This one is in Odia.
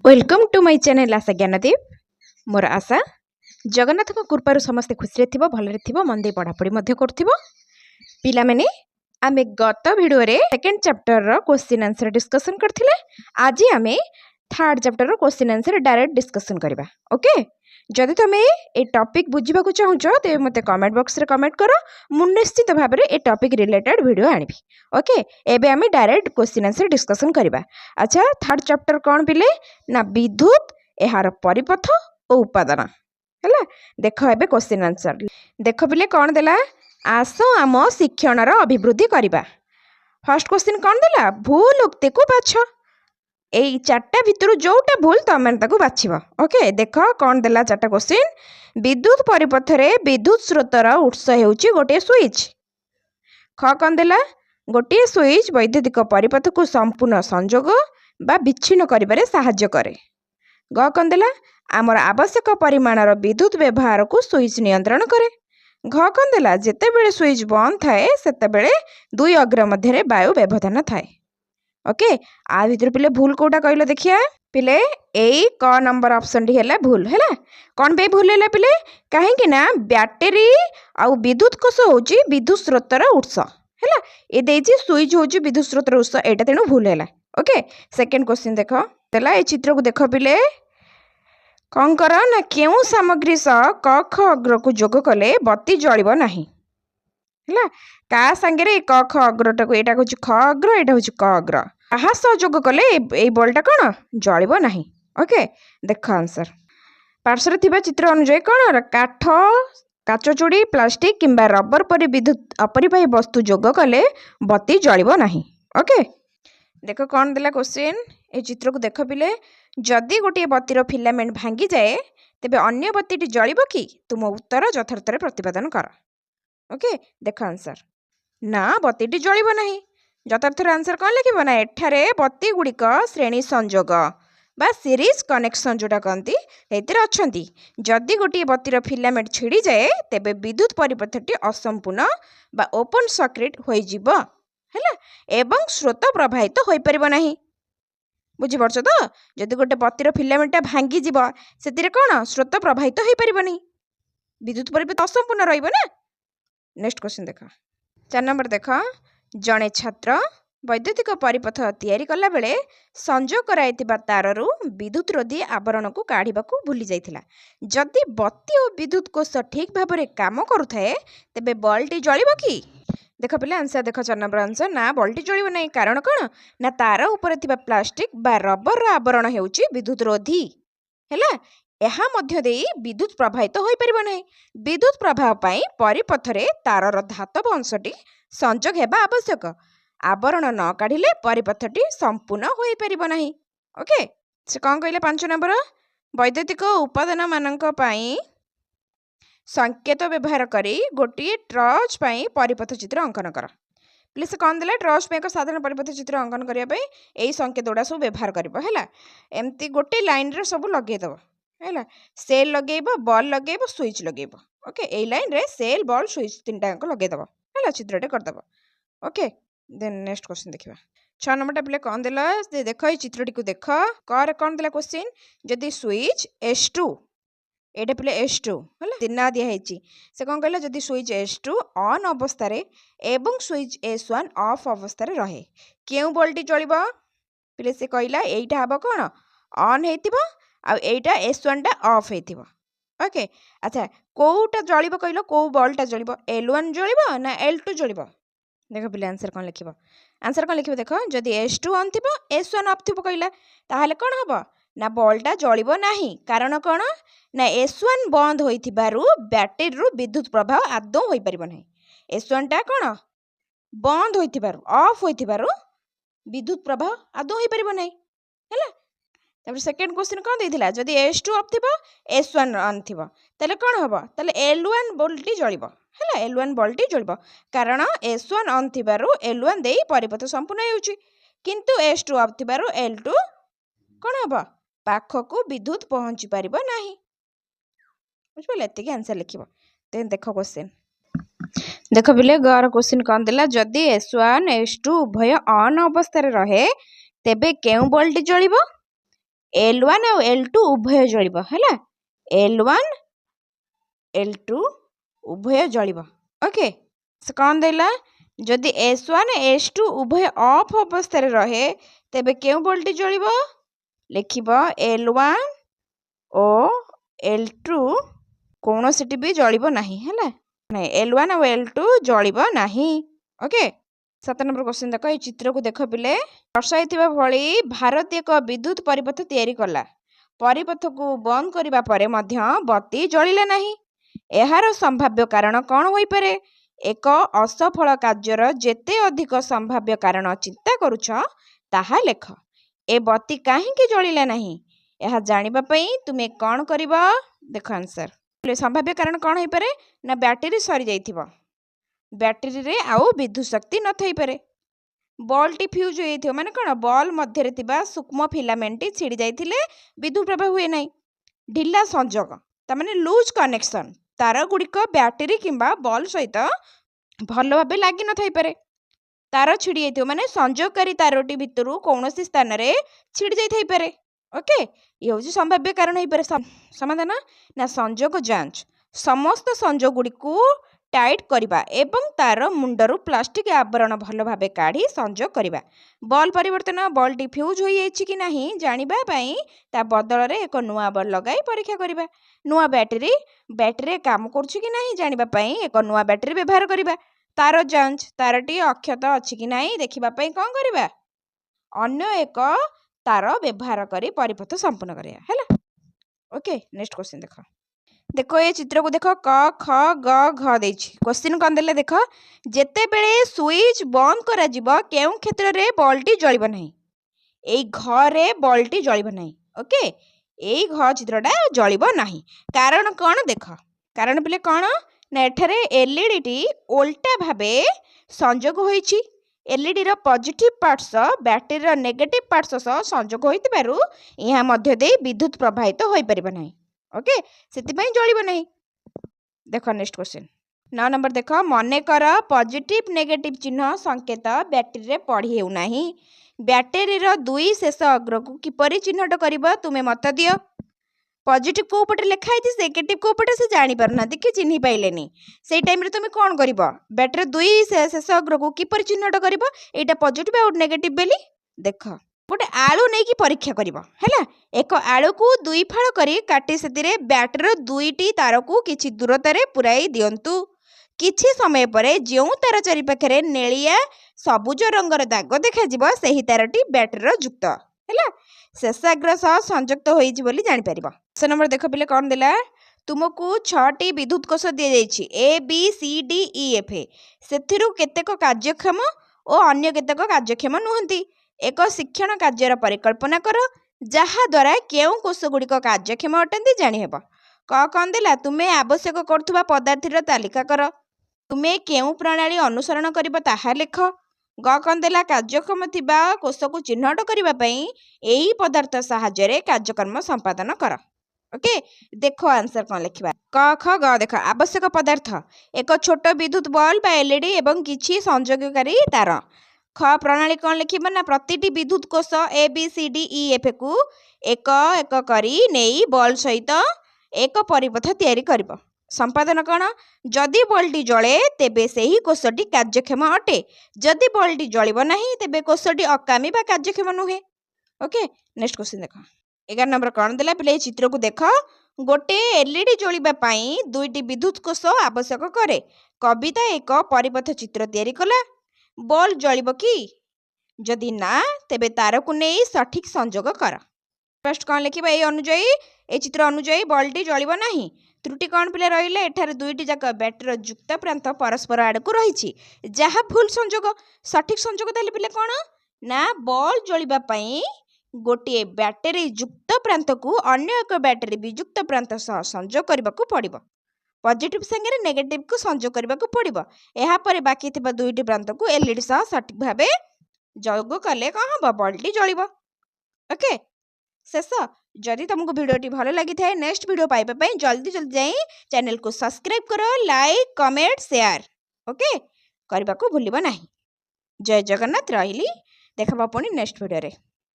वेलकम टू माय चैनल आशा ज्ञानदीप। मोर आशा जगन्नाथ कृपार समस्ते खुशी थी भलरे थी मन दे पढ़ापढ़ी पिला माने आमे गत वीडियो रे सेकंड चैप्टर रो क्वेश्चन आंसर डिस्कशन करथिले। आज आमे थर्ड चैप्टर रो क्वेश्चन आंसर डायरेक्ट डिस्कशन करबा। ओके, जदि तुम ए टॉपिक बुझिबा को चाहूचो ते मते कमेंट बॉक्स रे कमेंट करो। मु निश्चित भाव में ए टॉपिक रिलेटेड वीडियो आनिबी। ओके, एबे आमे डायरेक्ट क्वेश्चन आंसर डिस्कशन करबा। अच्छा, थर्ड चैप्टर कोन पिले ना विद्युत एहार परिपथ और उपादान हैला। देख एबे क्वेश्चन आंसर देख पिले कोन देला। आस आम शिक्षण अभिवृद्धि करवा। फर्स्ट क्वेश्चन कौन देला, भूल उक्ति को बाछ। यही चार्टा भितर जोटा भूल तुम बाछब। ओके, देख कौन देला चार्टा क्वेश्चन। विद्युत परिपथ रे विद्युत स्रोतर उत्स हेउची गोटे स्विच। ख कौन देला, गोटे स्विच वैद्युतिक परिपथ को संपूर्ण संजोग बा विच्छिन्न करिबारे साहाय्य करे। ग कौन देला, आमर आवश्यक परिमाणर विद्युत व्यवहार को स्विच नियंत्रण करे। घ कौन देला, जेतेबेले स्विच बंद थाए सेतेबेले दुई अग्र मध्य वायु व्यवधान थाए। ओके, आ भितर पिले भूल कोटा कहलो देखिया। पिले एई क नंबर ऑप्शन टी हैला भूल हैला। कोन बे भूल हैला पिले, काहे कि ना बैटरी आउ विद्युत कोष होची विद्युत स्रोतर उत्स हैला। ए देची स्विच होची विद्युत स्रोतर उत्स, एटा तेनु भूल हैला। ओके, सेकंड क्वेश्चन देखो देला। ए चित्र को देखो पिले, कौन कर ना केउ सामग्री सह क ख अग्र को जोग कले बत्ती जळिबो नाही हैला। का संगे क ख अग्रटा को एटा होची ख अग्र, एटा होची क अग्र, आहा सहयोग कले ए बॉलटा कौन जळिबो नाही। ओके, देख आंसर पार्श्वर थिबा चित्र अनुसार कौन काठ काच चूड़ी प्लास्टिक किंबा रबर पर विद्युत अपरिबाही वस्तु जोग कले बत्ती जळिबो नाही। ओके, देख कौन देला क्वेश्चन। ए चित्र को देख पिले, जदि गोटे बत्तीर फिलामेंट भांगी जाए तेबे अन्य बत्तीटी जळिबो कि? तुम उत्तर यथार्थरे प्रतिपादन कर। ओके, देख आंसर ना बत्तीटी जळिबो नाही। यथार्थ आंसर कौन लिखिबो ना, एठारे बत्ती गुड़िक श्रेणी संजोग बा सीरीज कनेक्शन जोटा कहती एतिर अछंती। जदि गोटे बत्तीर फिलामेंट छिड़ी जाए तेबे विद्युत परिपथटी असंपूर्ण बा ओपन सर्किट होई जिवो हैला, एवं स्रोत प्रवाहित होई परिबो नाही। बुझी परछ तो, जदि गोटे बत्तीर फिलामेंटा भांगी जिवो सेतिरे कोन स्रोत प्रवाहित होई परिबो नाही, विद्युत परिपथ असंपूर्ण रहिबो ना। नेक्स्ट क्वेश्चन देख, 4 नंबर देख। जड़े छात्र वैद्युतिक परिपथ तैयारी कला बेले संजोग कराइतिबा ताररू विद्युत रोधी आवरण को काढ़ा भूली जाइथिला। जदि बत्ती और विद्युत कोष ठीक भाव में काम करुथाए तेबे बल्बटी जळिबो कि? देख पिले आंसर देख 4 नंबर आंसर ना बल्बटी जळिबो नहीं। कारण कौन ना तार ऊपर थिबा प्लास्टिक बा रबर आवरण हेउची विद्युत रोधी हैला। ଏହା ମଧ୍ୟ ଦେଇ ବିଦ୍ୟୁତ ପ୍ରବାହିତ ହୋଇପାରିବ ନାହିଁ। ବିଦ୍ୟୁତ ପ୍ରବାହ ପାଇଁ ପରିପଥରେ ତାରର ଧାତବ ଅଂଶଟି ସଂଯୋଗ ହେବା ଆବଶ୍ୟକ। आवरण न काढ़िले परिपथटी संपूर्ण ହୋଇପାରିବ ନାହିଁ। ओके, से कौन कहले 5 नंबर, वैद्युतिक उपादान मानक पई संकेत व्यवहार करी गोटे ट्रच पई परिपथ चित्र अंकन कर। प्लीज कौन देला, ट्रच पे एक साधारण परिपथ चित्र अंकन करिया पे एई संकेत गुड़ा सब व्यवहार करिवो हैला। एमती गोटे लाइन रे सब लगे दबो हैला। सेल लगेइबो, बॉल लगेइबो, स्विच लगेइबो। ओके, एई लाइन रे सेल बॉल स्विच तीनटा अंक लगे दबो हैला, चित्रटे कर दबो। ओके, देन नेक्स्ट क्वेश्चन देखिबा। 6 नंबरटा पिले कौन देला, देख ए चित्रटी को देख। कर कौन देला क्वेश्चन, जदि स्विच S2 एटा पिले S2 हैला दिना दिया हेची। से कौन कहला, जदि स्विच S2 ऑन अवस्था रे एवं स्विच S1 ऑफ अवस्था रे रहे केउ बल्टी चलिबो? पिले से कहला एइटा हबो कोन ऑन हेतिबो आ एइटा S1 टा ऑफ हेतिबो। ओके, अच्छा कोउटा जलिबो कहलो, को बल्टा जलिबो? L1 जलिबो ना L2 जलिबो? देख पिले आंसर कौन लिखिबो। आंसर कौन लिखिबो देख, जदि S2 ऑन थिबो S1 ऑफ थिबो कहला ताहले कौन हबो ना बल्टा जलिबो नाही। कारण कौन ना S1 बंद होइथिबारु बैटरी रु विद्युत प्रवाह आदौ होई परिबो नाही। S1 टा कौन बंद होइथिबारु ऑफ होइथिबारु विद्युत प्रवाह आदौ होई परिबो नाही हैला। तब सेकंड क्वेश्चन कौन देथिला, जदि S2 ऑफ थिबो S1 ऑन थिबो ताले कौन हबो, ताले L1 बल्टी जलिबो हैला। L1 बल्टी जलिबो कारण S1 ऑन थिबारु L1 देई परिपथ संपूर्ण हेउची, किंतु S2 ऑफ थिबारु L2 कौन हबो पाखकु विद्युत पहुंची परिबो नाही। बुझिबले, एतिक आंसर लिखिबो। देन देखो क्वेश्चन देख बिले गर क्वेश्चन कौन देला, जदि S1 S2 उभय ऑन अवस्था रे रहे तेबे केउ बल्टी जलिबो? L1 ଆଉ L2 ଉଭୟ ଜଳିବ ହେଲା। L1 L2 ଉଭୟ ଜଳିବ। ଓକେ, ସେ କ'ଣ ଦେଲା? ଯଦି S1 S2 ଉଭୟ ଅଫ୍ ଅବସ୍ଥାରେ ରହେ ତେବେ କେଉଁ ବଲ୍ଟି ଜଳିବ? ଲେଖିବ L1 ଓ L2 କୌଣସିଟି ବି ଜଳିବ ନାହିଁ ହେଲା। ନାଇଁ, L1 ଆଉ L2 ଜଳିବ ନାହିଁ। ଓକେ, 7 ନମ୍ବର କ୍ୱେଶ୍ଚିନ୍ ଦେଖ। ଏଇ ଚିତ୍ରକୁ ଦେଖ ପିଲେ। ଦର୍ଶାଇଥିବା ଭଳି ଭାରତ ଏକ ବିଦ୍ୟୁତ ପରିପଥ ତିଆରି କଲା। ପରିପଥକୁ ବନ୍ଦ କରିବା ପରେ ମଧ୍ୟ ବତି ଜଳିଲା ନାହିଁ। ଏହାର ସମ୍ଭାବ୍ୟ କାରଣ କ'ଣ ହୋଇପାରେ? ଏକ ଅସଫଳ କାର୍ଯ୍ୟର ଯେତେ ଅଧିକ ସମ୍ଭାବ୍ୟ କାରଣ ଚିନ୍ତା କରୁଛ ତାହା ଲେଖ। ଏ ବତି କାହିଁକି ଜଳିଲା ନାହିଁ ଏହା ଜାଣିବା ପାଇଁ ତୁମେ କ'ଣ କରିବ? ଦେଖ ଆନ୍ସର। ସମ୍ଭାବ୍ୟ କାରଣ କ'ଣ ହୋଇପାରେ? ନା ବ୍ୟାଟେରୀ ସରିଯାଇଥିବ, ବ୍ୟାଟେରୀରେ ଆଉ ବିଦ୍ୟୁତ ଶକ୍ତି ନଥାଇପାରେ। ବଲ୍ଟି ଫ୍ୟୁଜ୍ ହୋଇଯାଇଥିବ, ମାନେ କ'ଣ? ବଲ୍ ମଧ୍ୟରେ ଥିବା ସୂକ୍ଷ୍ମ ଫିଲାମେଣ୍ଟଟି ଛିଡ଼ି ଯାଇଥିଲେ ବିଦ୍ୟୁତ ପ୍ରବାହ ହୁଏ ନାହିଁ। ଢିଲା ସଂଯୋଗ, ତାମାନେ ଲୁଜ୍ କନେକ୍ସନ୍, ତାର ଗୁଡ଼ିକ ବ୍ୟାଟେରୀ କିମ୍ବା ବଲ୍ ସହିତ ଭଲ ଭାବେ ଲାଗି ନଥାଇପାରେ। ତାର ଛିଡ଼ି ଯାଇଥିବ ମାନେ ସଂଯୋଗକାରୀ ତାରଟି ଭିତରୁ କୌଣସି ସ୍ଥାନରେ ଛିଡ଼ି ଯାଇଥାଇପାରେ। ଓକେ, ଇଏ ହେଉଛି ସମ୍ଭାବ୍ୟ କାରଣ ହୋଇପାରେ। ସମାଧାନ ନା ସଂଯୋଗ ଯାଞ୍ଚ। ସମସ୍ତ ସଂଯୋଗ ଗୁଡ଼ିକୁ ଟାଇଟ୍ କରିବା ଏବଂ ତାର ମୁଣ୍ଡରୁ ପ୍ଲାଷ୍ଟିକ ଆବରଣ ଭଲ ଭାବେ କାଢ଼ି ସଂଯୋଗ କରିବା। ବଲ୍ ପରିବର୍ତ୍ତନ, ବଲ୍ଟି ଫ୍ୟୁଜ୍ ହୋଇଯାଇଛି କି ନାହିଁ ଜାଣିବା ପାଇଁ ତା ବଦଳରେ ଏକ ନୂଆ ବଲ୍ ଲଗାଇ ପରୀକ୍ଷା କରିବା। ନୂଆ ବ୍ୟାଟେରୀରେ କାମ କରୁଛି କି ନାହିଁ ଜାଣିବା ପାଇଁ ଏକ ନୂଆ ବ୍ୟାଟେରୀ ବ୍ୟବହାର କରିବା। ତାର ଯାଞ୍ଚ, ତାରଟି ଅକ୍ଷତ ଅଛି କି ନାହିଁ ଦେଖିବା ପାଇଁ କ'ଣ କରିବା? ଅନ୍ୟ ଏକ ତାର ବ୍ୟବହାର କରି ପରିପଥ ସମ୍ପୂର୍ଣ୍ଣ କରିବା ହେଲା। ଓକେ, ନେକ୍ସଟ କ୍ୱେଶ୍ଚିନ୍ ଦେଖ। ଦେଖ ଏ ଚିତ୍ରକୁ ଦେଖ। କ ଖ ଗ ଘ ଦେଇଛି। କ୍ୱେଶ୍ଚିନ୍ କ'ଣ ଦେଲେ ଦେଖ। ଯେତେବେଳେ ସୁଇଚ୍ ବନ୍ଦ କରାଯିବ କେଉଁ କ୍ଷେତ୍ରରେ ବଲ୍ଟି ଜଳିବ ନାହିଁ? ଏଇ ଘରେ ବଲ୍ଟି ଜଳିବ ନାହିଁ। ଓକେ, ଏଇ ଘ ଚିତ୍ରଟା ଜଳିବ ନାହିଁ। କାରଣ କ'ଣ ଦେଖ। କାରଣ ପିଲେ କ'ଣ? ନା ଏଠାରେ ଏଲ୍ଇଡିଟି ଓଲଟା ଭାବେ ସଂଯୋଗ ହୋଇଛି। ଏଲ୍ଇଡିର ପଜିଟିଭ୍ ପାର୍ଟସ୍ ବ୍ୟାଟେରୀର ନେଗେଟିଭ୍ ପାର୍ଟସ୍ ସହ ସଂଯୋଗ ହୋଇଥିବାରୁ ଏହା ମଧ୍ୟ ଦେଇ ବିଦ୍ୟୁତ ପ୍ରବାହିତ ହୋଇପାରିବ ନାହିଁ। ଓକେ, ସେଥିପାଇଁ ଜଳିବ ନାହିଁ। ଦେଖ ନେକ୍ସଟ କ୍ୱେଶ୍ଚିନ୍। 9 ନମ୍ବର ଦେଖ। ମନେକର ପଜିଟିଭ୍ ନେଗେଟିଭ୍ ଚିହ୍ନ ସଂକେତ ବ୍ୟାଟେରୀରେ ପଢ଼ି ହେଉନାହିଁ। ବ୍ୟାଟେରୀର ଦୁଇ ଶେଷ ଅଗ୍ରକୁ କିପରି ଚିହ୍ନଟ କରିବ ତୁମେ ମତ ଦିଅ। ପଜିଟିଭ୍ କେଉଁ ପଟେ ଲେଖା ହେଇଛି, ନେଗେଟିଭ୍ କେଉଁ ପଟେ ସେ ଜାଣିପାରୁନାହାନ୍ତି କି ଚିହ୍ନି ପାଇଲେନି। ସେଇ ଟାଇମ୍ରେ ତୁମେ କ'ଣ କରିବ? ବ୍ୟାଟେରୀ ଦୁଇ ଶେଷ ଅଗ୍ରକୁ କିପରି ଚିହ୍ନଟ କରିବ ଏଇଟା ପଜିଟିଭ୍ ଆଉ ନେଗେଟିଭ୍ ବୋଲି? ଦେଖ, ଗୋଟେ ଆଳୁ ନେଇକି ପରୀକ୍ଷା କରିବ ହେଲା। ଏକ ଆଳୁକୁ ଦୁଇ ଫାଳ କରି କାଟି ସେଥିରେ ବ୍ୟାଟେରୀର ଦୁଇଟି ତାରକୁ କିଛି ଦୂରତାରେ ପୁରାଇ ଦିଅନ୍ତୁ। କିଛି ସମୟ ପରେ ଯେଉଁ ତାର ଚାରିପାଖରେ ନେଳିଆ ସବୁଜ ରଙ୍ଗର ଦାଗ ଦେଖାଯିବ ସେହି ତାରଟି ବ୍ୟାଟେରୀର ଯୁକ୍ତ ହେଲା, ଶେଷାଗ୍ର ସହ ସଂଯୁକ୍ତ ହୋଇଛି ବୋଲି ଜାଣିପାରିବ। 10 ନମ୍ବର ଦେଖ ପିଲେ କ'ଣ ଦେଲା। ତୁମକୁ 6ଟି ବିଦ୍ୟୁତ କୋଷ ଦିଆଯାଇଛି ABCDEF। ସେଥିରୁ କେତେକ କାର୍ଯ୍ୟକ୍ଷମ ଓ ଅନ୍ୟ କେତେକ କାର୍ଯ୍ୟକ୍ଷମ ନୁହନ୍ତି। ଏକ ଶିକ୍ଷଣ କାର୍ଯ୍ୟର ପରିକଳ୍ପନା କର ଯାହାଦ୍ୱାରା କେଉଁ କୋଷ ଗୁଡ଼ିକ କାର୍ଯ୍ୟକ୍ଷମ ଅଟନ୍ତି ଜାଣିହେବ। କ'ଣ ଦେଲା? ତୁମେ ଆବଶ୍ୟକ କରୁଥିବା ପଦାର୍ଥର ତାଲିକା କର। ତୁମେ କେଉଁ ପ୍ରଣାଳୀ ଅନୁସରଣ କରିବ ତାହା ଲେଖ। କ'ଣ ଦେଲା? କାର୍ଯ୍ୟକ୍ଷମ ଥିବା କୋଷକୁ ଚିହ୍ନଟ କରିବା ପାଇଁ ଏହି ପଦାର୍ଥ ସାହାଯ୍ୟରେ କାର୍ଯ୍ୟକ୍ରମ ସମ୍ପାଦନ କର। ଓକେ, ଦେଖ ଆନ୍ସର କ'ଣ ଲେଖିବା। କ ଖ ଗ ଦେଖ। ଆବଶ୍ୟକ ପଦାର୍ଥ ଏକ ଛୋଟ ବିଦ୍ୟୁତ ବଲ୍ ବା ଏଲ୍ଇଡି ଏବଂ କିଛି ସଂଯୋଗକାରୀ ତାର। ଖ ପ୍ରଣାଳୀ କ'ଣ ଲେଖିବ? ନା ପ୍ରତିଟି ବିଦ୍ୟୁତ କୋଷ ABCDEFକୁ ଏକ ଏକ କରି ନେଇ ବଲ୍ ସହିତ ଏକ ପରିପଥ ତିଆରି କରିବ। ସମ୍ପାଦନ କ'ଣ? ଯଦି ବଲ୍ଟି ଜଳେ ତେବେ ସେହି କୋଷଟି କାର୍ଯ୍ୟକ୍ଷମ ଅଟେ। ଯଦି ବଲ୍ଟି ଜଳିବ ନାହିଁ ତେବେ କୋଷଟି ଅକାମୀ ବା କାର୍ଯ୍ୟକ୍ଷମ ନୁହେଁ। ଓକେ, ନେକ୍ସଟ କ୍ୱେଶ୍ଚିନ୍ ଦେଖ। 11 ନମ୍ବର କ'ଣ ଦେଲା ପିଲେ। ଏଇ ଚିତ୍ରକୁ ଦେଖ। ଗୋଟେ ଏଲ୍ଇଡି ଜଳିବା ପାଇଁ ଦୁଇଟି ବିଦ୍ୟୁତ କୋଷ ଆବଶ୍ୟକ କରେ। କବିତା ଏକ ପରିପଥ ଚିତ୍ର ତିଆରି କଲା। ବଲ୍ ଜଳିବ କି? ଯଦି ନା ତେବେ ତାରକୁ ନେଇ ସଠିକ୍ ସଂଯୋଗ କର। ଫାର୍ଷ୍ଟ କ'ଣ ଲେଖିବା? ଏଇ ଚିତ୍ର ଅନୁଯାୟୀ ବଲ୍ଟି ଜଳିବ ନାହିଁ। ତ୍ରୁଟି କ'ଣ ପିଲା ରହିଲେ? ଏଠାରେ ଦୁଇଟି ଯାକ ବ୍ୟାଟେରୀର ଯୁକ୍ତ ପ୍ରାନ୍ତ ପରସ୍ପର ଆଡ଼କୁ ରହିଛି ଯାହା ଭୁଲ ସଂଯୋଗ। ସଠିକ୍ ସଂଯୋଗ ତାହେଲେ ପିଲା କ'ଣ? ନା ବଲ୍ ଜଳିବା ପାଇଁ ଗୋଟିଏ ବ୍ୟାଟେରୀ ଯୁକ୍ତ ପ୍ରାନ୍ତକୁ ଅନ୍ୟ ଏକ ବ୍ୟାଟେରୀ ବିଯୁକ୍ତ ପ୍ରାନ୍ତ ସହ ସଂଯୋଗ କରିବାକୁ ପଡ଼ିବ। ପଜିଟିଭ୍ ସାଙ୍ଗରେ ନେଗେଟିଭ୍କୁ ସଂଯୋଗ କରିବାକୁ ପଡ଼ିବ। ଏହାପରେ ବାକି ଥିବା ଦୁଇଟି ପ୍ରାନ୍ତକୁ ଏଲ୍ଇଡି ସହ ସଠିକ୍ ଭାବେ ଯୋଗ କଲେ କ'ଣ ହେବ? ବଲ୍ଟି ଜଳିବ। ଓକେ, ଶେଷ। ଯଦି ତୁମକୁ ଭିଡ଼ିଓଟି ଭଲ ଲାଗିଥାଏ ନେକ୍ସଟ ଭିଡ଼ିଓ ପାଇବା ପାଇଁ ଜଲ୍ଦି ଯାଇ ଚ୍ୟାନେଲକୁ ସବସ୍କ୍ରାଇବ୍ କର, ଲାଇକ୍ କମେଣ୍ଟ ସେୟାର ଓକେ କରିବାକୁ ଭୁଲିବ ନାହିଁ। ଜୟ ଜଗନ୍ନାଥ। ରହିଲି। ଦେଖା ପୁଣି ନେକ୍ସଟ ଭିଡ଼ିଓରେ।